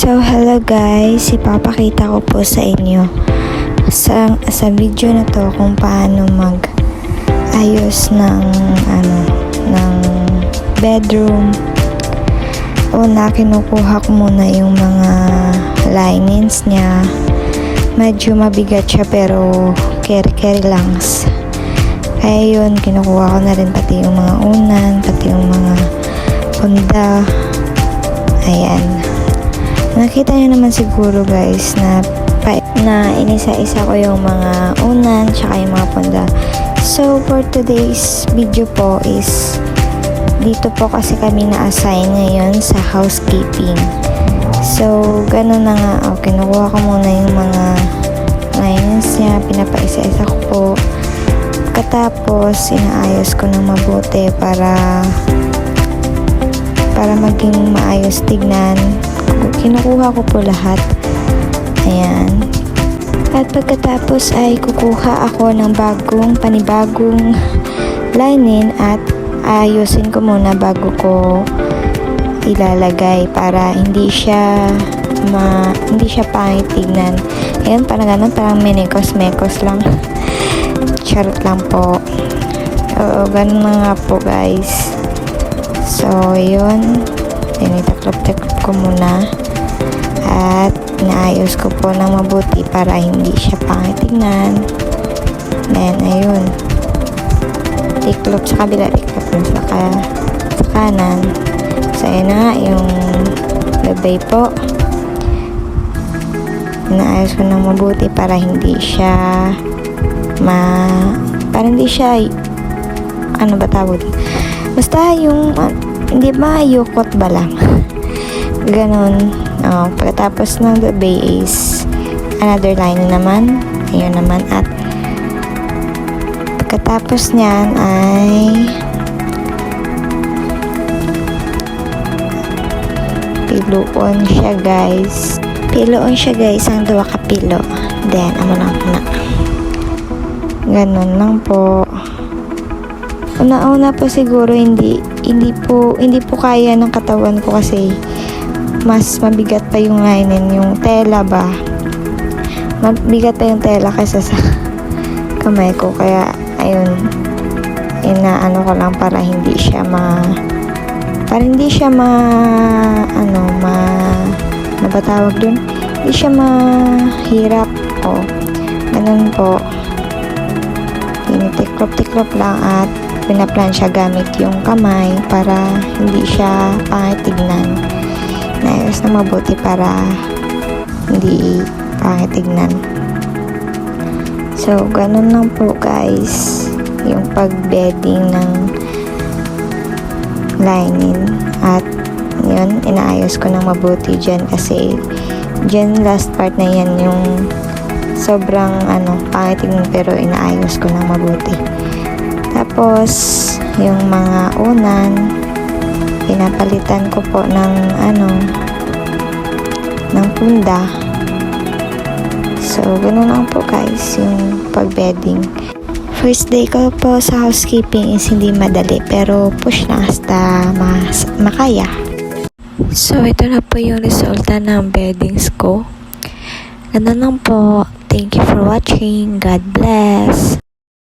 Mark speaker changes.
Speaker 1: So, hello guys, ipapakita ko po sa inyo sa video na to kung paano mag-ayos ng bedroom. Una, kinukuha ko muna yung mga linens niya. Medyo mabigat siya pero carry lang. Kaya yun, kinukuha ko na rin pati yung mga unan, pati yung mga punda. Ayan. Nakita niyo naman siguro guys na inisa-isa ko yung mga unan tsaka yung mga punda. So for today's video po is dito po kasi kami na-assign ngayon sa housekeeping. So ganun na nga, kinukuha ko muna yung mga lines niya, pinapaisa-isa ko po. Katapos inaayos ko ng mabuti para maging maayos tignan. Kinukuha ko po lahat. Ayan. At pagkatapos ay kukuha ako ng panibagong linen at ayusin ko muna bago ko ilalagay para hindi siya pangit tignan. Ayan, parang ganun, parang menekos lang. Charot lang po. Oo, ganun na nga po guys. So, yun. Tinitaklop-taklop ko muna. At inaayos ko po ng mabuti para hindi siya pangit tignan. Then, ayun. Tiklop sa kabila, tiklop sa kanan. So, ayun na nga, yung gabay po. Inaayos ko ng mabuti para hindi siya ano ba tawag? Basta yung hindi yukot ba lang. Ganon. Pagkatapos ng the base, another line naman. Ayun naman. At pagkatapos niyan ay piloon siya guys. Ang dua ka pilo. Then, amo lang na. Ganon lang po. Una-una po siguro hindi po kaya ng katawan ko kasi mas mabigat pa yung linen, yung tela ba. Mabigat pa yung tela kaysa sa kamay ko. Kaya, ayun, inaano ko lang para hindi siya nabatawag dun? Hindi siya mahirap. Ganun po. Tinitiklop-tiklop lang at pinaplansya gamit yung kamay para hindi siya pangit tignan. Naayos na mabuti para hindi pangit tignan. So, ganun lang po guys yung pag-bedding ng linen. At yun, inaayos ko ng mabuti dyan kasi dyan last part na yan yung sobrang pangit tignan pero inaayos ko ng mabuti. Tapos yung mga unan pinapalitan ko po ng punda. So ganun lang po guys yung pag-bedding. First day ko po sa housekeeping is hindi madali pero push lang hasta makaya. So ito na po yung resulta ng beddings ko. Ganun lang po. Thank you for watching. God bless.